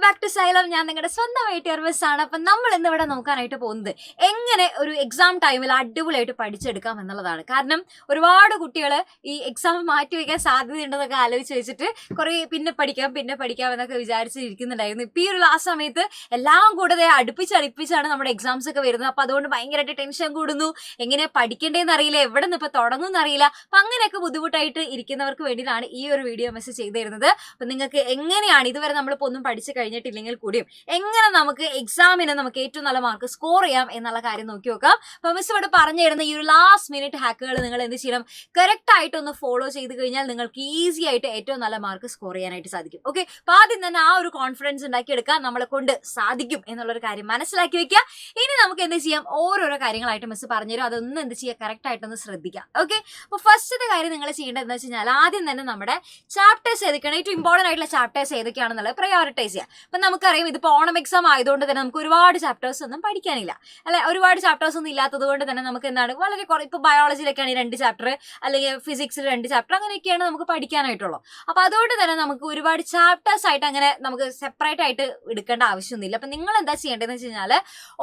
Back to xylem. ഞാൻ നിങ്ങളുടെ സ്വന്തമായിട്ട് എർവസ് ആണ്. അപ്പം നമ്മൾ ഇന്നിവിടെ നോക്കാനായിട്ട് പോകുന്നത് എങ്ങനെ ഒരു എക്സാം ടൈമിൽ അടിപൊളിയായിട്ട് പഠിച്ചെടുക്കാം എന്നുള്ളതാണ്. കാരണം ഒരുപാട് കുട്ടികൾ ഈ എക്സാം മാറ്റി വയ്ക്കാൻ സാധ്യതയുണ്ടെന്നൊക്കെ ആലോചിച്ച് വെച്ചിട്ട് കുറേ പിന്നെ പഠിക്കാം എന്നൊക്കെ വിചാരിച്ചിരിക്കുന്നുണ്ടായിരുന്നു. ഇപ്പം ഈ ഒരു ആ സമയത്ത് എല്ലാം കൂടെ അടുപ്പിച്ചാണ് നമ്മുടെ എക്സാംസ് ഒക്കെ വരുന്നത്. അപ്പം അതുകൊണ്ട് ഭയങ്കരമായിട്ട് ടെൻഷൻ കൂടുന്നു. എങ്ങനെ പഠിക്കേണ്ടതെന്ന് അറിയില്ല, എവിടെ നിന്ന് ഇപ്പം തുടങ്ങുമെന്ന് അറിയില്ല. അപ്പം അങ്ങനെയൊക്കെ ബുദ്ധിമുട്ടായിട്ട് ഇരിക്കുന്നവർക്ക് വേണ്ടിയിട്ടാണ് ഈ ഒരു വീഡിയോ മെസ്സേജ് ചെയ്ത് തരുന്നത്. അപ്പം നിങ്ങൾക്ക് എങ്ങനെയാണ് ഇതുവരെ നമ്മളിപ്പോൾ ഒന്നും പഠിച്ചു കഴിഞ്ഞിട്ടില്ലെങ്കിൽ കൂടിയും എങ്ങനെ നമുക്ക് എക്സാമിന് നമുക്ക് ഏറ്റവും നല്ല മാർക്ക് സ്കോർ ചെയ്യാം എന്നുള്ള കാര്യം നോക്കി നോക്കാം. അപ്പോൾ മിസ് ഇവിടെ പറഞ്ഞു തരുന്ന ഈ ഒരു ലാസ്റ്റ് മിനിറ്റ് ഹാക്കുകൾ നിങ്ങൾ എന്ത് ചെയ്യണം, കറക്റ്റ് ആയിട്ട് ഒന്ന് ഫോളോ ചെയ്ത് കഴിഞ്ഞാൽ നിങ്ങൾക്ക് ഈസി ആയിട്ട് ഏറ്റവും നല്ല മാർക്ക് സ്കോർ ചെയ്യാനായിട്ട് സാധിക്കും. ഓക്കെ, അപ്പോൾ ആദ്യം തന്നെ ആ ഒരു കോൺഫിഡൻസ് ഉണ്ടാക്കിയെടുക്കാൻ നമ്മളെ കൊണ്ട് സാധിക്കും എന്നുള്ളൊരു കാര്യം മനസ്സിലാക്കി വെക്കുക. ഇനി നമുക്ക് എന്ത് ചെയ്യാം, ഓരോരോ കാര്യങ്ങളായിട്ട് മിസ് പറഞ്ഞുതരും, അതൊന്നും എന്ത് ചെയ്യുക, കറക്റ്റ് ആയിട്ടൊന്ന് ശ്രദ്ധിക്കാം. ഓക്കെ, അപ്പോൾ ഫസ്റ്റത്തെ കാര്യം നിങ്ങൾ ചെയ്യേണ്ടത് എന്താ വെച്ച് കഴിഞ്ഞാൽ ആദ്യം തന്നെ നമ്മുടെ ചാപ്റ്റേഴ്സ് ഏതൊക്കെയാണ്, ഏറ്റവും ഇമ്പോർട്ടൻ്റ് ആയിട്ടുള്ള ചാപ്റ്റേഴ്സ് ഏതൊക്കെയാണെന്നുള്ളത് പ്രയോറിറ്റൈസ് ചെയ്യാം. അപ്പം നമുക്കറിയാം ഇതിപ്പോൾ ഓണം എക്സാം ആയതുകൊണ്ട് തന്നെ നമുക്ക് ഒരുപാട് ചാപ്റ്റേഴ്സ് ഒന്നും പഠിക്കാനില്ല അല്ലെ, ഒരുപാട് ചാപ്റ്റേഴ്സ് ഒന്നും ഇല്ലാത്തത് കൊണ്ട് തന്നെ നമുക്ക് എന്താണ് വളരെ കുറേ, ഇപ്പോൾ ബയോളജിയിലൊക്കെയാണ് 2 ചാപ്റ്റർ അല്ലെങ്കിൽ ഫിസിക്സിൽ 2 ചാപ്റ്റർ അങ്ങനെയൊക്കെയാണ് നമുക്ക് പഠിക്കാനായിട്ടുള്ളൂ. അപ്പോൾ അതുകൊണ്ട് തന്നെ നമുക്ക് ഒരുപാട് ചാപ്റ്റേഴ്സ് ആയിട്ട് അങ്ങനെ നമുക്ക് സെപ്പറേറ്റ് ആയിട്ട് എടുക്കേണ്ട ആവശ്യമൊന്നുമില്ല. അപ്പം നിങ്ങൾ എന്താ ചെയ്യേണ്ടതെന്ന് വെച്ച് കഴിഞ്ഞാൽ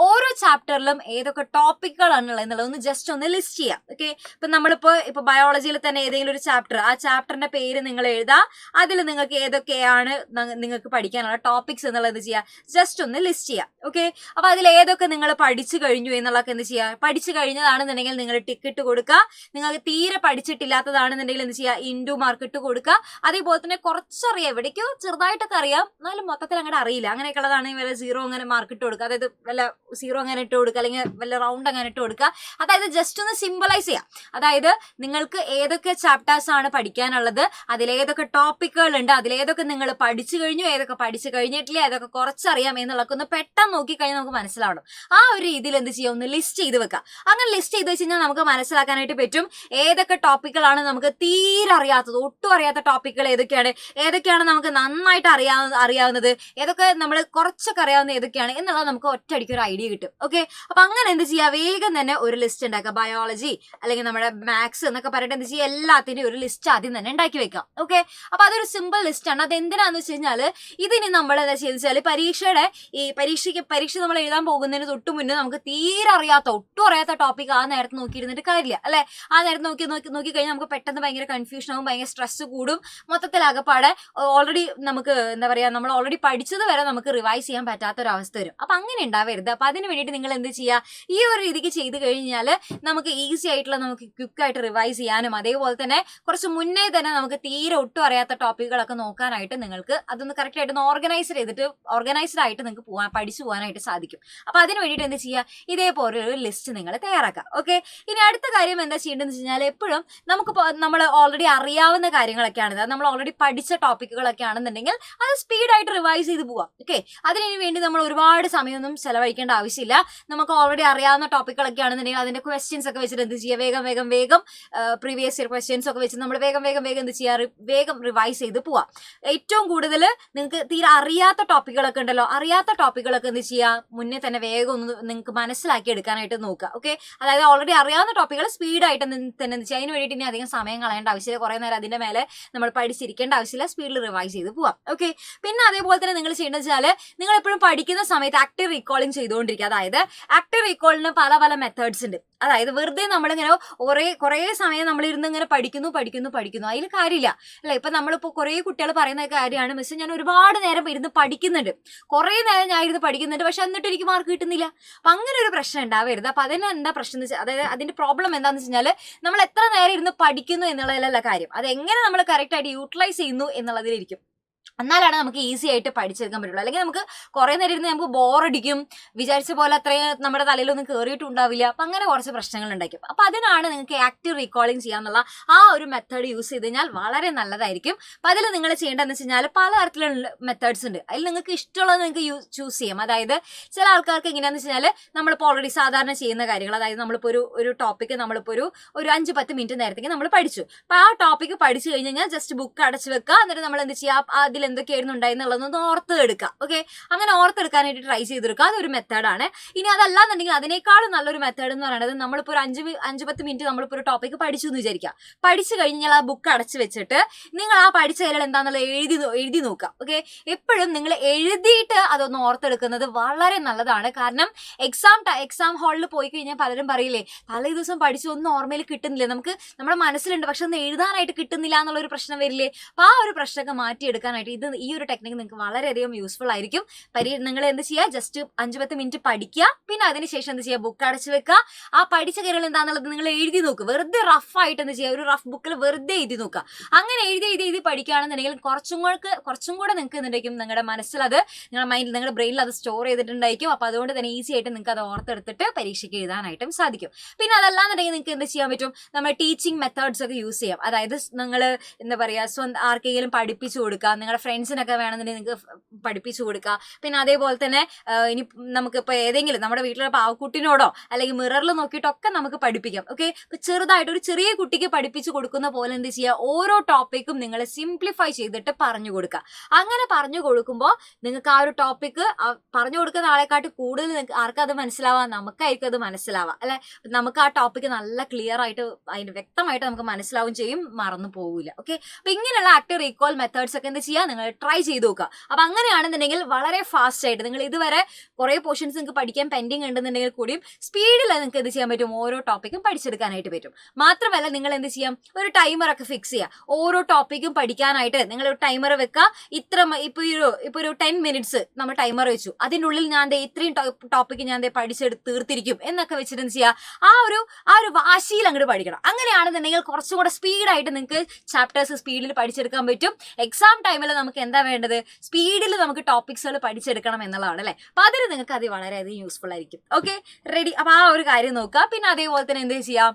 ഓരോ ചാപ്റ്ററിലും ഏതൊക്കെ ടോപ്പിക്കുകളാണുള്ളത് എന്നുള്ളത് ഒന്ന് ജസ്റ്റ് ഒന്ന് ലിസ്റ്റ് ചെയ്യാം. ഓക്കെ, ഇപ്പം ഇപ്പോൾ ബയോളജിയിൽ തന്നെ ഏതെങ്കിലും ഒരു ചാപ്റ്റർ, ആ ചാപ്റ്ററിന്റെ പേര് നിങ്ങൾ എഴുതുക, അതിൽ നിങ്ങൾക്ക് ഏതൊക്കെയാണ് നിങ്ങൾക്ക് പഠിക്കാനുള്ള ടോപ്പിക്സ് എന്നുള്ളത് ചെയ്യുക, ജസ്റ്റ് ഒന്ന് ലിസ്റ്റ് ചെയ്യുക. ഓക്കെ, അപ്പോൾ അതിൽ ഏതൊക്കെ നിങ്ങൾ പഠിച്ചു കഴിഞ്ഞു എന്നുള്ളതൊക്കെ എന്ത് ചെയ്യുക, പഠിച്ചു കഴിഞ്ഞതാണെന്നുണ്ടെങ്കിൽ നിങ്ങൾ ടിക്ക് ഇട്ട് കൊടുക്കുക. നിങ്ങൾക്ക് തീരെ പഠിച്ചിട്ടില്ലാത്തതാണെന്നുണ്ടെങ്കിൽ എന്ത് ചെയ്യുക, ഇൻഡു മാർക്ക് ഇട്ട് കൊടുക്കുക. അതേപോലെ തന്നെ കുറച്ചറിയാം, എവിടേക്കോ ചെറുതായിട്ടൊക്കെ അറിയാം, എന്നാലും മൊത്തത്തിൽ അങ്ങോട്ട് അറിയില്ല, അങ്ങനെയൊക്കെ ഉള്ളതാണെങ്കിൽ വല്ല 0 അങ്ങനെ മാർക്ക് ഇട്ട് കൊടുക്കുക, അതായത് വല്ല 0 അങ്ങനെ ഇട്ട് കൊടുക്കുക, അല്ലെങ്കിൽ വല്ല റൗണ്ട് അങ്ങനെ ഇട്ട് കൊടുക്കുക. അതായത് ജസ്റ്റ് ഒന്ന് സിംബലൈസ് ചെയ്യാം. അതായത് നിങ്ങൾക്ക് ഏതൊക്കെ ചാപ്റ്റേഴ്സ് ആണ് പഠിക്കാനുള്ളത്, അതിലേതൊക്കെ ടോപ്പിക്കുകൾ ഉണ്ട്, അതിലേതൊക്കെ നിങ്ങൾ പഠിച്ചു കഴിഞ്ഞു, ഏതൊക്കെ പഠിച്ചു കഴിഞ്ഞിട്ടില്ല, ഏതൊക്കെ കുറച്ചറിയാം എന്നുള്ളതൊക്കെ ഒന്ന് പെട്ടെന്ന് നോക്കിക്കഴിഞ്ഞാൽ നമുക്ക് മനസ്സിലാവണം. ആ ഒരു രീതിയിൽ എന്ത് ചെയ്യുക, ഒന്ന് ലിസ്റ്റ് ചെയ്ത് വെക്കുക. അങ്ങനെ ലിസ്റ്റ് ചെയ്ത് വെച്ച് കഴിഞ്ഞാൽ നമുക്ക് മനസ്സിലാക്കാനായിട്ട് പറ്റും ഏതൊക്കെ ടോപ്പിക്കുകളാണ് നമുക്ക് തീരെ അറിയാത്തത്, ഒട്ടും അറിയാത്ത ടോപ്പിക്കുകൾ ഏതൊക്കെയാണ് നമുക്ക് നന്നായിട്ട് അറിയാവുന്നത്, ഏതൊക്കെ നമ്മൾ കുറച്ചൊക്കെ അറിയാവുന്ന ഏതൊക്കെയാണ് എന്നുള്ളത് നമുക്ക് ഒറ്റയടിക്ക് ഒരു ഐഡിയ കിട്ടും. ഓക്കെ, അപ്പൊ അങ്ങനെ എന്ത് ചെയ്യുക, വേഗം തന്നെ ഒരു ലിസ്റ്റ് ഉണ്ടാക്കുക. ബയോളജി അല്ലെങ്കിൽ നമ്മുടെ മാത്സ് എന്നൊക്കെ പറഞ്ഞിട്ട് എന്ത് ചെയ്യുക, എല്ലാത്തിൻ്റെയും ഒരു ലിസ്റ്റ് ആദ്യം തന്നെ ഉണ്ടാക്കി വെക്കാം. ഓക്കെ, അപ്പൊ അതൊരു സിമ്പിൾ ലിസ്റ്റ് ആണ്. അത് എന്തിനാന്ന് വെച്ച് കഴിഞ്ഞാൽ ഇതിന് നമ്മൾ എന്താ ചെയ്തെന്ന് വെച്ചാൽ പരീക്ഷ നമ്മൾ എഴുതാൻ പോകുന്നതിന് തൊട്ട് മുന്നേ നമുക്ക് തീരെ ഒട്ടും അറിയാത്ത ടോപ്പിക് ആ നേരത്തെ നോക്കിയിരുന്നിട്ട് കാര്യമില്ല അല്ലെ. ആ നേരത്തെ നോക്കി കഴിഞ്ഞാൽ നമുക്ക് പെട്ടെന്ന് ഭയങ്കര കൺഫ്യൂഷൻ ആവും, ഭയങ്കര സ്ട്രെസ് കൂടും, മൊത്തത്തിലാകപ്പാടെ ഓൾറെഡി നമുക്ക് എന്താ പറയുക, നമ്മൾ ഓൾറെഡി പഠിച്ചത് വരെ നമുക്ക് റിവൈസ് ചെയ്യാൻ പറ്റാത്തൊരവസ്ഥ വരും. അപ്പൊ അങ്ങനെ ഉണ്ടാവരുത്. അപ്പൊ അതിന് വേണ്ടിയിട്ട് നിങ്ങൾ എന്ത് ചെയ്യുക, ഈ ഒരു രീതിക്ക് ചെയ്ത് കഴിഞ്ഞാൽ നമുക്ക് ഈസി ആയിട്ടുള്ള, നമുക്ക് ക്വിക്കായിട്ട് റിവൈസ് ചെയ്യാനും അതേപോലെ തന്നെ കുറച്ച് മുന്നേ തന്നെ നമുക്ക് തീരെ ഒട്ടും അറിയാത്ത ടോപ്പിക്കുകളൊക്കെ നോക്കാനായിട്ട് നിങ്ങൾക്ക് അതൊന്ന് കറക്റ്റ് ആയിട്ട് ഓർഗനൈസ്ഡ് ആയിട്ട് നിങ്ങൾക്ക് പഠിച്ചു പോകാനായിട്ട് സാധിക്കും. അപ്പൊ അതിന് വേണ്ടിയിട്ട് എന്ത് ചെയ്യുക, ഇതേപോലെ ഒരു ലിസ്റ്റ് നിങ്ങൾ തയ്യാറാക്കുക. ഓക്കെ, ഇനി അടുത്ത കാര്യം എന്താ ചെയ്യേണ്ടതെന്ന് വെച്ച് കഴിഞ്ഞാൽ എപ്പോഴും നമ്മൾ ഓൾറെഡി അറിയാവുന്ന കാര്യങ്ങളൊക്കെയാണ്, നമ്മൾ ഓൾറെഡി പഠിച്ച ടോപ്പിക്കുകളൊക്കെ ആണെന്നുണ്ടെങ്കിൽ അത് സ്പീഡായിട്ട് റിവൈസ് ചെയ്ത് പോവാം. ഓക്കെ, അതിന് വേണ്ടി നമ്മൾ ഒരുപാട് സമയമൊന്നും ചെലവഴിക്കേണ്ട ആവശ്യമില്ല. നമുക്ക് ഓൾറെഡി അറിയാവുന്ന ടോപ്പിക്കുകളൊക്കെ ആണെന്നുണ്ടെങ്കിൽ അതിന്റെ ക്വസ്റ്റ്യൻസ് ഒക്കെ വെച്ചിട്ട് എന്ത് ചെയ്യുക, വേഗം പ്രീവിയസ് ഇയർ ക്വസ്റ്റ്യൻസ് ഒക്കെ വെച്ച് നമ്മൾ വേഗം എന്ത് ചെയ്യുക, വേഗം റിവൈസ് ചെയ്ത് പോവാം. ഏറ്റവും കൂടുതൽ നിങ്ങൾക്ക് തീരെ അറിയാത്ത ടോപ്പിക്കുകളൊക്കെ ഉണ്ടല്ലോ, അറിയാത്ത ടോപ്പിക്കുകളൊക്കെ എന്ത് ചെയ്യുക, മുന്നേ തന്നെ വേഗം ഒന്ന് നിങ്ങൾക്ക് മനസ്സിലാക്കി എടുക്കാനായിട്ട് നോക്കുക. ഓക്കെ, അതായത് ഓൾറെഡി അറിയാവുന്ന ടോപ്പിക്കുകൾ സ്പീഡായിട്ട് തന്നെ എന്ത് ചെയ്യുക, അതിന് വേണ്ടിയിട്ട് ഇനി അധികം സമയം കളയേണ്ട ആവശ്യമില്ല, കുറേ നേരം അതിന്റെ മേലെ നമ്മൾ പഠിച്ചിരിക്കേണ്ട ആവശ്യമില്ല, സ്പീഡിൽ റിവൈസ് ചെയ്ത് പോവാം. ഓക്കെ, പിന്നെ അതേപോലെ തന്നെ നിങ്ങൾ ചെയ്യേണ്ടത് വെച്ചാൽ നിങ്ങൾ എപ്പോഴും പഠിക്കുന്ന സമയത്ത് ആക്റ്റീവ് റീകോളിംഗ് ചെയ്തുകൊണ്ടിരിക്കുക. അതായത് ആക്റ്റീവ് റീകോളിന് പല മെത്തേഡ്സ് ഉണ്ട്. അതായത് വെറുതെ നമ്മളിങ്ങനെ കുറേ സമയം നമ്മളിരുന്ന് ഇങ്ങനെ പഠിക്കുന്നു അതിൽ കാര്യമില്ല അല്ലെ. ഇപ്പൊ നമ്മളിപ്പോൾ കുറേ കുട്ടികൾ പറയുന്ന കാര്യമാണ്, മിസ് ഞാൻ ഒരുപാട് നേരം ഇരുന്ന് പഠിക്കുന്നുണ്ട്, കുറേ നേരം ഞാൻ ഇരുന്ന് പഠിക്കുന്നുണ്ട്, പക്ഷെ എന്നിട്ട് എനിക്ക് മാർക്ക് കിട്ടുന്നില്ല. അപ്പൊ അങ്ങനെ ഒരു പ്രശ്നം ഉണ്ടാവരുത്. അപ്പൊ അതിന് എന്താ പ്രശ്നം എന്ന് വെച്ചാൽ, അതായത് അതിന്റെ പ്രോബ്ലം എന്താണെന്ന് വെച്ച് കഴിഞ്ഞാൽ നമ്മൾ എത്ര നേരം ഇരുന്ന് പഠിക്കുന്നു എന്നുള്ളതിലല്ല കാര്യം, അത് എങ്ങനെ നമ്മൾ കറക്റ്റ് ആയിട്ട് യൂട്ടിലൈസ് ചെയ്യുന്നു എന്നുള്ളതിലിരിക്കും. എന്നാലാണ് നമുക്ക് ഈസി ആയിട്ട് പഠിച്ചെടുക്കാൻ പറ്റുള്ളൂ. അല്ലെങ്കിൽ നമുക്ക് കുറേ നേരം ഇരുന്ന് നമുക്ക് ബോറടിക്കും, വിചാരിച്ച പോലെ അത്രയും നമ്മുടെ തലയിലൊന്നും കയറിയിട്ടുണ്ടാവില്ല. അപ്പം അങ്ങനെ കുറച്ച് പ്രശ്നങ്ങൾ ഉണ്ടായിരിക്കും. അപ്പം അതിനാണ് നിങ്ങൾക്ക് ആക്റ്റീവ് റീകോളിംഗ് ചെയ്യാന്നുള്ള ആ ഒരു മെത്തേഡ് യൂസ് ചെയ്ത് കഴിഞ്ഞാൽ വളരെ നല്ലതായിരിക്കും. അപ്പം അതിൽ നിങ്ങൾ ചെയ്യേണ്ടതെന്ന് വെച്ച് കഴിഞ്ഞാൽ പലതരത്തിലുള്ള മെത്തേഡ്സ് ഉണ്ട്. അതിൽ നിങ്ങൾക്ക് ഇഷ്ടമുള്ളത് നിങ്ങൾക്ക് ചൂസ് ചെയ്യാം. അതായത് ചില ആൾക്കാർക്ക് എങ്ങനെയാണെന്ന് വെച്ച് കഴിഞ്ഞാൽ നമ്മളിപ്പോൾ ഓൾറെഡി സാധാരണ ചെയ്യുന്ന കാര്യങ്ങൾ, അതായത് നമ്മളിപ്പോൾ ഒരു ടോപ്പിക്ക് നമ്മളിപ്പോൾ ഒരു 5-10 മിനിറ്റ് നേരത്തേക്ക് നമ്മൾ പഠിച്ചു. അപ്പോൾ ആ ടോപ്പിക്ക് പഠിച്ചു കഴിഞ്ഞ് കഴിഞ്ഞാൽ ജസ്റ്റ് ബുക്ക് അടച്ചു വെക്കുക. എന്നിട്ട് നമ്മൾ എന്ത് ചെയ്യുക, അതിൽ എന്തൊക്കെയായിരുന്നു ഉണ്ടായിരുന്നുള്ളതൊന്ന് ഓർത്തെടുക്കുക. ഓക്കെ, അങ്ങനെ ഓർത്തെടുക്കാനായിട്ട് ട്രൈ ചെയ്തെടുക്കുക. അതൊരു മെത്തേഡാണ്. ഇനി അതല്ലാന്നുണ്ടെങ്കിൽ അതിനേക്കാളും നല്ലൊരു മെത്തേഡ് എന്ന് പറയുന്നത്, നമ്മളിപ്പോൾ ഒരു 5-10 മിനിറ്റ് നമ്മളിപ്പോൾ ഒരു ടോപ്പിക്ക് പഠിച്ചു എന്ന് വിചാരിക്കുക. പഠിച്ചു കഴിഞ്ഞാൽ ആ ബുക്ക് അടച്ചു വെച്ചിട്ട് നിങ്ങൾ ആ പഠിച്ച കാര്യങ്ങൾ എന്താണെന്നുള്ളത് എഴുതി നോക്കുക. ഓക്കെ, എപ്പോഴും നിങ്ങൾ എഴുതിയിട്ട് അതൊന്ന് ഓർത്തെടുക്കുന്നത് വളരെ നല്ലതാണ്. കാരണം എക്സാം ഹാളിൽ പോയി കഴിഞ്ഞാൽ പലരും പറയില്ലേ, തലേ ദിവസം പഠിച്ചു ഒന്നും ഓർമ്മയിൽ കിട്ടുന്നില്ല, നമുക്ക് നമ്മുടെ മനസ്സിലുണ്ട് പക്ഷെ ഒന്ന് എഴുതാനായിട്ട് കിട്ടുന്നില്ല എന്നുള്ളൊരു പ്രശ്നം വരില്ലേ. അപ്പോൾ ആ ഒരു പ്രശ്നമൊക്കെ മാറ്റിയെടുക്കാനായിട്ട് ഈ ഒരു ടെക്നിക്ക് നിങ്ങൾക്ക് വളരെയധികം യൂസ്ഫുൾ ആയിരിക്കും. നിങ്ങൾ എന്ത് ചെയ്യുക, ജസ്റ്റ് 5-10 മിനിറ്റ് പഠിക്കുക, പിന്നെ അതിനുശേഷം എന്ത് ചെയ്യുക, ബുക്ക് അടച്ചു വെക്കുക. ആ പഠിച്ച കാര്യങ്ങൾ എന്താണെന്നുള്ളത് നിങ്ങൾ എഴുതി നോക്കുക. വെറുതെ റഫായിട്ട് എന്ത് ചെയ്യുക, ഒരു റഫ് ബുക്കിൽ വെറുതെ എഴുതി നോക്കുക. അങ്ങനെ എഴുതി പഠിക്കുകയാണെന്നുണ്ടെങ്കിൽ കുറച്ചും കൂടെ നിങ്ങൾക്ക് എന്തുണ്ടായിരിക്കും, നിങ്ങളുടെ മനസ്സിൽ അത്, നിങ്ങളുടെ മൈൻഡിൽ, നിങ്ങളുടെ ബ്രെയിനിൽ അത് സ്റ്റോർ ചെയ്തിട്ടുണ്ടായിരിക്കും. അപ്പോൾ അതുകൊണ്ട് തന്നെ ഈസി ആയിട്ട് നിങ്ങൾക്ക് അത് ഓർത്തെടുത്തിട്ട് പരീക്ഷയ്ക്ക് എഴുതാനായിട്ടും സാധിക്കും. പിന്നെ അതല്ലാന്നുണ്ടെങ്കിൽ നിങ്ങൾക്ക് എന്ത് ചെയ്യാൻ പറ്റും, നമ്മൾ ടീച്ചിങ് മെത്തേഡ്സ് ഒക്കെ യൂസ് ചെയ്യാം. അതായത് നിങ്ങൾ എന്താ പറയുക, സ്വന്തം ആർക്കെങ്കിലും പഠിപ്പിച്ചു കൊടുക്കുക, നിങ്ങളുടെ ഫ്രണ്ട്സിനൊക്കെ വേണമെന്നുണ്ടെങ്കിൽ നിങ്ങൾക്ക് പഠിപ്പിച്ചു കൊടുക്കുക. പിന്നെ അതേപോലെ തന്നെ ഇനി നമുക്കിപ്പോൾ ഏതെങ്കിലും നമ്മുടെ വീട്ടിലെ പാവക്കുട്ടിനോടോ അല്ലെങ്കിൽ മിററിൽ നോക്കിയിട്ടൊക്കെ നമുക്ക് പഠിപ്പിക്കാം. ഓക്കെ, ഇപ്പോൾ ചെറുതായിട്ട് ഒരു ചെറിയ കുട്ടിക്ക് പഠിപ്പിച്ചു കൊടുക്കുന്ന പോലെ എന്ത് ചെയ്യുക, ഓരോ ടോപ്പിക്കും നിങ്ങൾ സിംപ്ലിഫൈ ചെയ്തിട്ട് പറഞ്ഞു കൊടുക്കുക. അങ്ങനെ പറഞ്ഞു കൊടുക്കുമ്പോൾ നിങ്ങൾക്ക് ആ ഒരു ടോപ്പിക്ക് പറഞ്ഞു കൊടുക്കുന്ന ആളെക്കാട്ട് കൂടുതൽ ആർക്കും അത് മനസ്സിലാവാം, നമുക്കായിരിക്കും അത് മനസ്സിലാവാം അല്ലെ. നമുക്ക് ആ ടോപ്പിക്ക് നല്ല ക്ലിയർ ആയിട്ട് അതിന് വ്യക്തമായിട്ട് നമുക്ക് മനസ്സിലാവും ചെയ്യും, മറന്നു പോകില്ല. ഓക്കെ, അപ്പൊ ഇങ്ങനെയുള്ള ആക്റ്റീവ് റീകോൾ മെത്തേഡ്സ് ഒക്കെ എന്ത് ചെയ്യുക, നിങ്ങൾ ട്രൈ ചെയ്ത് നോക്കുക. അപ്പൊ അങ്ങനെയാണെന്നുണ്ടെങ്കിൽ വളരെ ഫാസ്റ്റ് ആയിട്ട് നിങ്ങൾ ഇതുവരെ കുറെ പോർഷൻസ് നിങ്ങൾക്ക് പഠിക്കാൻ പെൻഡിങ് ഉണ്ടെന്നുണ്ടെങ്കിൽ കൂടിയും സ്പീഡിൽ നിങ്ങൾക്ക് എന്ത് ചെയ്യാൻ പറ്റും, ഓരോ ടോപ്പിക്കും പഠിച്ചെടുക്കാനായിട്ട് പറ്റും. മാത്രമല്ല നിങ്ങൾ എന്ത് ചെയ്യാം, ഒരു ടൈമർ ഒക്കെ ഫിക്സ് ചെയ്യുക. ഓരോ ടോപ്പിക്കും പഠിക്കാനായിട്ട് നിങ്ങൾ ഒരു ടൈമർ വെക്കുക. ഇപ്പൊ ഒരു 10 മിനിറ്റ്സ് നമ്മൾ ടൈമർ വെച്ചു, അതിനുള്ളിൽ ഞാൻ ഇത്രയും ടോപ്പിക്ക് ഞാൻ തീർത്തിരിക്കും എന്നൊക്കെ വെച്ചിട്ട് എന്ത് ചെയ്യുക, ആ ഒരു വാശിയിൽ അങ്ങോട്ട് പഠിക്കണം. അങ്ങനെയാണെന്നുണ്ടെങ്കിൽ കുറച്ചും കൂടെ സ്പീഡായിട്ട് നിങ്ങൾക്ക് ചാപ്റ്റേഴ്സ് സ്പീഡിൽ പഠിച്ചെടുക്കാൻ പറ്റും. എക്സാം ടൈമിൽ നമുക്ക് എന്താ വേണ്ടത്, സ്പീഡിൽ നമുക്ക് ടോപ്പിക്സുകൾ പഠിച്ചെടുക്കണം എന്നുള്ളതാണ് അല്ലേ. അപ്പൊ അതിന് നിങ്ങൾക്ക് അത് വളരെയധികം യൂസ്ഫുൾ ആയിരിക്കും. Okay, ready. അപ്പൊ ആ ഒരു കാര്യം നോക്കുക. പിന്നെ അതേപോലെ തന്നെ എന്ത് ചെയ്യാം,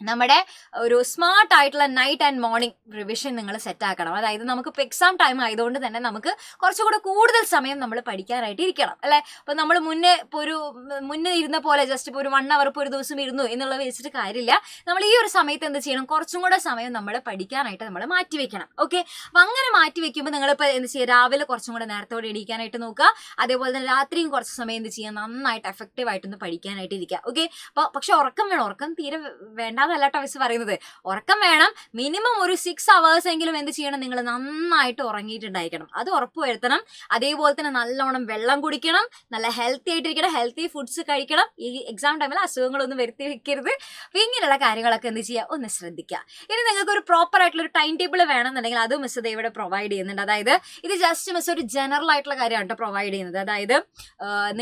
നമ്മുടെ ഒരു സ്മാർട്ട് ആയിട്ടുള്ള നൈറ്റ് ആൻഡ് മോർണിംഗ് റിവിഷൻ നിങ്ങൾ സെറ്റ് ആക്കണം. അതായത് നമുക്കിപ്പോൾ എക്സാം ടൈം ആയതുകൊണ്ട് തന്നെ നമുക്ക് കുറച്ചുകൂടെ കൂടുതൽ സമയം നമ്മൾ പഠിക്കാനായിട്ട് ഇരിക്കണം അല്ലേ. അപ്പോൾ നമ്മൾ മുന്നേ ഇരുന്ന പോലെ ജസ്റ്റ് ഇപ്പോൾ ഒരു 1 hour ഇപ്പോൾ ഒരു ദിവസം ഇരുന്നു എന്നുള്ളത് വെച്ചിട്ട് കാര്യമില്ല. നമ്മൾ ഈ ഒരു സമയത്ത് എന്ത് ചെയ്യണം, കുറച്ചും കൂടെ സമയം നമ്മൾ പഠിക്കാനായിട്ട് നമ്മൾ മാറ്റി വെക്കണം. ഓക്കെ, അപ്പം അങ്ങനെ മാറ്റി വെക്കുമ്പോൾ നിങ്ങളിപ്പോൾ എന്ത് ചെയ്യുക, രാവിലെ കുറച്ചും കൂടെ നേരത്തോടെ എണീക്കാനായിട്ട് നോക്കുക. അതേപോലെ തന്നെ രാത്രിയും കുറച്ച് സമയം എന്ത് ചെയ്യുക, നന്നായിട്ട് എഫക്റ്റീവായിട്ടൊന്ന് പഠിക്കാനായിട്ട് ഇരിക്കുക. ഓക്കെ, അപ്പോൾ പക്ഷെ ഉറക്കം വേണം, ഉറക്കം തീരെ വേണ്ട എന്നല്ല മിസ് പറയുന്നത്. ഉറക്കം വേണം, മിനിമം ഒരു 6 hours എങ്കിലും എന്ത് ചെയ്യണം, നിങ്ങൾ നന്നായിട്ട് ഉറങ്ങിയിട്ടുണ്ടായിരിക്കണം, അത് ഉറപ്പുവരുത്തണം. അതേപോലെ തന്നെ നല്ലോണം വെള്ളം കുടിക്കണം, നല്ല ഹെൽത്തി ആയിട്ടിരിക്കണം, ഹെൽത്തി ഫുഡ്സ് കഴിക്കണം. ഈ എക്സാം ടൈമിൽ അസുഖങ്ങളൊന്നും വരുത്തി വെക്കരുത്. അപ്പൊ ഇങ്ങനെയുള്ള കാര്യങ്ങളൊക്കെ എന്ത് ചെയ്യുക, ഒന്ന് ശ്രദ്ധിക്കുക. ഇനി നിങ്ങൾക്ക് ഒരു പ്രോപ്പർ ആയിട്ടുള്ള ഒരു ടൈം ടേബിൾ വേണമെന്നുണ്ടെങ്കിൽ അത് മിസ് ഇവിടെ പ്രൊവൈഡ് ചെയ്യുന്നുണ്ട്. അതായത് ഇത് ജസ്റ്റ് മിസ് ഒരു ജനറൽ ആയിട്ടുള്ള കാര്യമാണ് പ്രൊവൈഡ് ചെയ്യുന്നത്. അതായത്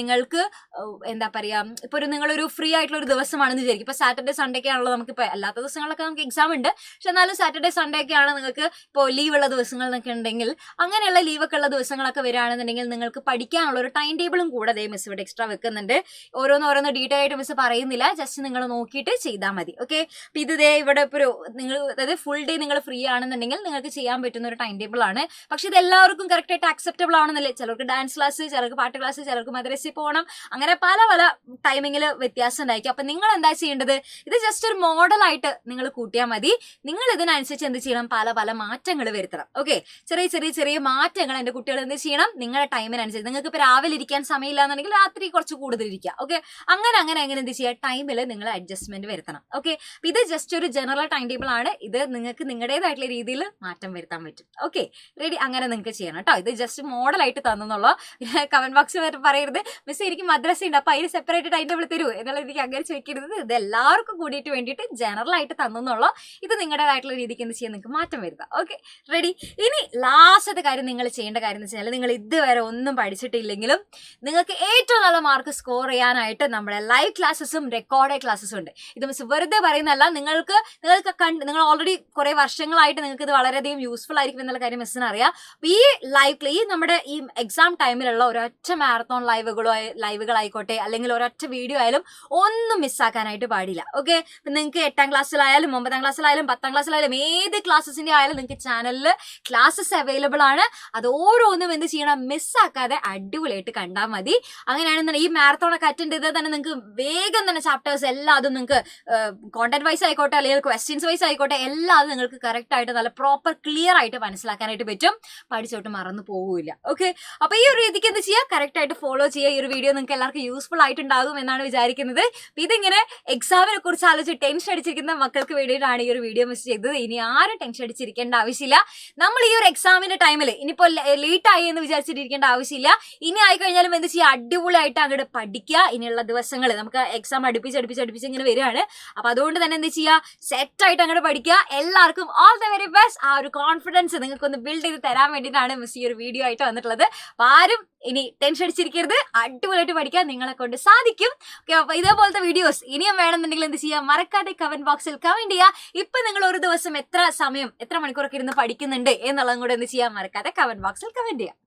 നിങ്ങൾക്ക് എന്താ പറയാ, ഇപ്പൊ നിങ്ങളൊരു ഫ്രീ ആയിട്ടുള്ള ഒരു ദിവസമാണെന്ന് വിചാരിക്കും. ഇപ്പൊ സാറ്റർഡേ സൺഡേ ഒക്കെ ആണല്ലോ, നമുക്കിപ്പോൾ അല്ലാത്ത ദിവസങ്ങളിലൊക്കെ നമുക്ക് എക്സാം ഉണ്ട്, പക്ഷെ എന്നാലും സാറ്റർഡേ സൺഡേ ഒക്കെയാണ് നിങ്ങൾക്ക് ഇപ്പോൾ ലീവുള്ള ദിവസങ്ങളൊക്കെ ഉണ്ടെങ്കിൽ, അങ്ങനെയുള്ള ലീവൊക്കെ ഉള്ള ദിവസങ്ങളൊക്കെ വരികയാണെന്നുണ്ടെങ്കിൽ നിങ്ങൾക്ക് പഠിക്കാനുള്ള ഒരു ടൈം ടേബിളും കൂടെ അതേ മിസ് ഇവിടെ എക്സ്ട്രാ വെക്കുന്നുണ്ട്. ഓരോന്ന് ഡീറ്റെയിൽ ആയിട്ട് മിസ് പറയുന്നില്ല, ജസ്റ്റ് നിങ്ങൾ നോക്കിയിട്ട് ചെയ്താൽ മതി. ഓക്കെ, അപ്പം ഇത് ഇവിടെ ഇപ്പോൾ നിങ്ങൾ അതായത് ഫുൾ ഡേ നിങ്ങൾ ഫ്രീ ആണെന്നുണ്ടെങ്കിൽ നിങ്ങൾക്ക് ചെയ്യാൻ പറ്റുന്ന ഒരു ടൈം ടേബിൾ ആണ്. പക്ഷെ ഇത് എല്ലാവർക്കും കറക്റ്റായിട്ട് ആക്സെപ്റ്റബിൾ ആണെന്നല്ലേ. ചിലർക്ക് ഡാൻസ് ക്ലാസ്, ചിലർക്ക് പാട്ട് ക്ലാസ്, ചിലർക്ക് മദ്രസയിൽ പോകണം, അങ്ങനെ പല ടൈമിങ്ങിൽ വ്യത്യാസം ഉണ്ടായിരിക്കും. അപ്പം നിങ്ങൾ എന്താ ചെയ്യേണ്ടത്, ഇത് ജസ്റ്റ് ഒരു മോഡലായിട്ട് നിങ്ങൾ കൂട്ടിയാൽ മതി. നിങ്ങൾ ഇതിനനുസരിച്ച് എന്ത് ചെയ്യണം, പല മാറ്റങ്ങൾ വരുത്തണം. ഓക്കെ, ചെറിയ മാറ്റങ്ങൾ എൻ്റെ കുട്ടികൾ എന്ത് ചെയ്യണം, നിങ്ങളുടെ ടൈമിനനുസരിച്ച്. നിങ്ങൾക്ക് ഇപ്പോൾ രാവിലെ ഇരിക്കാൻ സമയമില്ല എന്നുണ്ടെങ്കിൽ രാത്രി കുറച്ച് കൂടുതൽ ഇരിക്കുക. ഓക്കെ, അങ്ങനെ എന്ത് ചെയ്യുക, ടൈമിൽ നിങ്ങൾ അഡ്ജസ്റ്റ്മെന്റ് വരുത്തണം. ഓക്കെ, ഇത് ജസ്റ്റ് ഒരു ജനറൽ ടൈം ടേബിൾ ആണ്. ഇത് നിങ്ങൾക്ക് നിങ്ങളുടേതായിട്ടുള്ള രീതിയിൽ മാറ്റം വരുത്താൻ പറ്റും. Okay, ready. അങ്ങനെ നിങ്ങൾക്ക് ചെയ്യണം കേട്ടോ. ഇത് ജസ്റ്റ് മോഡലായിട്ട് തന്നെന്നുള്ള കമന്റ് ബോക്സിൽ പറയരുത്, മിസ് എനിക്ക് മദ്രസ ഉണ്ട് അപ്പൊ അതിന് സെപ്പറേറ്റ് ടൈം ടേബിൾ തരൂ എന്നുള്ള എനിക്ക് അങ്ങനെ ചോദിക്കരുത്. ഇത് എല്ലാവർക്കും കൂടിയിട്ട് വേണ്ടിയിട്ട് ജനറൽ ആയിട്ട് തന്നെന്നുള്ള, ഇത് നിങ്ങളുടേതായിട്ടുള്ള രീതിക്ക് എന്ത് ചെയ്യാൻ നിങ്ങൾക്ക് മാറ്റം വരുത്താം. Okay, ready. ഇനി ലാസ്റ്റത്തെ കാര്യം നിങ്ങൾ ചെയ്യേണ്ട കാര്യം എന്ന് വെച്ചാൽ, നിങ്ങൾ ഇതുവരെ ഒന്നും പഠിച്ചിട്ടില്ലെങ്കിലും നിങ്ങൾക്ക് ഏറ്റവും നല്ല മാർക്ക് സ്കോർ ചെയ്യാനായിട്ട് നമ്മുടെ ലൈവ് ക്ലാസ്സസും റെക്കോർഡഡ് ക്ലാസ്സസും ഉണ്ട്. ഇത് മിസ് വെറുതെ പറയുന്നതല്ല, നിങ്ങൾ ഓൾറെഡി കുറെ വർഷങ്ങളായിട്ട് നിങ്ങൾക്ക് ഇത് വളരെയധികം യൂസ്ഫുൾ ആയിരിക്കും എന്നുള്ള കാര്യം മിസ്സിന് അറിയാം. ഈ നമ്മുടെ ഈ എക്സാം ടൈമിലുള്ള ഒരൊറ്റ മാരത്തോൺ ലൈവുകളായിക്കോട്ടെ അല്ലെങ്കിൽ ഒരൊറ്റ വീഡിയോ ആയാലും ഒന്നും മിസ്സാക്കാനായിട്ട് പാടില്ല. ഓക്കെ, നിങ്ങൾക്ക് 8ാം ക്ലാസ്സിലായാലും 9ാം ക്ലാസ്സിലായാലും 10ാം ക്ലാസ്സിലായാലും ഏത് ക്ലാസ്സസിന്റെ ആയാലും നിങ്ങൾക്ക് ചാനലിൽ ക്ലാസ്സസ് അവൈലബിൾ ആണ്. അത് ഓരോന്നും എന്ത് ചെയ്യണം, മിസ്സാക്കാതെ അടിപൊളിയായിട്ട് കണ്ടാൽ മതി. അങ്ങനെയാണെന്നുണ്ടെങ്കിൽ ഈ മാരത്തോണൊക്കെ അറ്റൻഡ് ചെയ്താൽ തന്നെ നിങ്ങൾക്ക് വേഗം തന്നെ ചാപ്റ്റേഴ്സ് എല്ലാം അതും നിങ്ങൾക്ക് കോണ്ടന്റ് വൈസ് ആയിക്കോട്ടെ അല്ലെങ്കിൽ ക്വസ്റ്റ്യൻസ് വൈസ് ആയിക്കോട്ടെ എല്ലാം അത് നിങ്ങൾക്ക് കറക്റ്റ് ആയിട്ട് നല്ല പ്രോപ്പർ ക്ലിയർ ആയിട്ട് മനസ്സിലാക്കാനായിട്ട് പറ്റും. പഠിച്ചോട്ട് മറന്നു പോകില്ല. ഓക്കെ, അപ്പൊ ഈ ഒരു രീതിക്ക് എന്ത് ചെയ്യുക, കറക്റ്റ് ആയിട്ട് ഫോളോ ചെയ്യുക. ഈ ഒരു വീഡിയോ നിങ്ങൾക്ക് എല്ലാവർക്കും യൂസ്ഫുൾ ആയിട്ടുണ്ടാകും എന്നാണ് വിചാരിക്കുന്നത്. ഇതിങ്ങനെ എക്സാമിനെ കുറിച്ച് ആലോചിച്ച് ടെൻഷൻ അടിച്ചിരിക്കുന്ന മക്കൾക്ക് വേണ്ടിയിട്ടാണ് ഈ ഒരു വീഡിയോ മിസ് ചെയ്തത്. ഇനി ആരും ടെൻഷൻ അടിച്ചിരിക്കേണ്ട ആവശ്യമില്ല. നമ്മൾ ഈ ഒരു എക്സാമിന്റെ ടൈമിൽ ഇനിയിപ്പോൾ ലേറ്റ് ആയി എന്ന് വിചാരിച്ചിട്ടിരിക്കേണ്ട ആവശ്യമില്ല. ഇനി ആയിക്കഴിഞ്ഞാലും എന്ത് ചെയ്യുക, അടിപൊളിയായിട്ട് അങ്ങോട്ട് പഠിക്കുക. ഇനിയുള്ള ദിവസങ്ങൾ നമുക്ക് എക്സാം അടുപ്പിച്ച് ഇങ്ങനെ വരികയാണ്. അപ്പൊ അതുകൊണ്ട് തന്നെ എന്ത് ചെയ്യുക, സെറ്റ് ആയിട്ട് അങ്ങോട്ട് പഠിക്കുക. എല്ലാവർക്കും ഓൾ ദ വെരി ബെസ്റ്റ്. ആ ഒരു കോൺഫിഡൻസ് നിങ്ങൾക്കൊന്ന് ബിൽഡ് ചെയ്ത് തരാൻ വേണ്ടിയിട്ടാണ് മിസ് ഈ ഒരു വീഡിയോ ആയിട്ട് വന്നിട്ടുള്ളത്. അപ്പൊ ആരും ഇനി ടെൻഷൻ അടിച്ചിരിക്കരുത്, അടിപൊളിയായിട്ട് പഠിക്കാൻ നിങ്ങളെ കൊണ്ട് സാധിക്കും. ഓക്കെ, അപ്പൊ ഇതേപോലത്തെ വീഡിയോസ് ഇനിയും വേണമെന്നുണ്ടെങ്കിൽ എന്ത് ചെയ്യുക, മറക്കാതെ കമന്റ് ബോക്സിൽ കമന്റ് ചെയ്യുക. ഇപ്പൊ നിങ്ങൾ ഒരു ദിവസം എത്ര മണിക്കൂറൊക്കെ ഇരുന്ന് പഠിക്കുന്നുണ്ട് എന്നുള്ളതും കൂടെ എന്ത് ചെയ്യാൻ മറക്കാതെ കമന്റ് ബോക്സിൽ കമന്റ് ചെയ്യുക.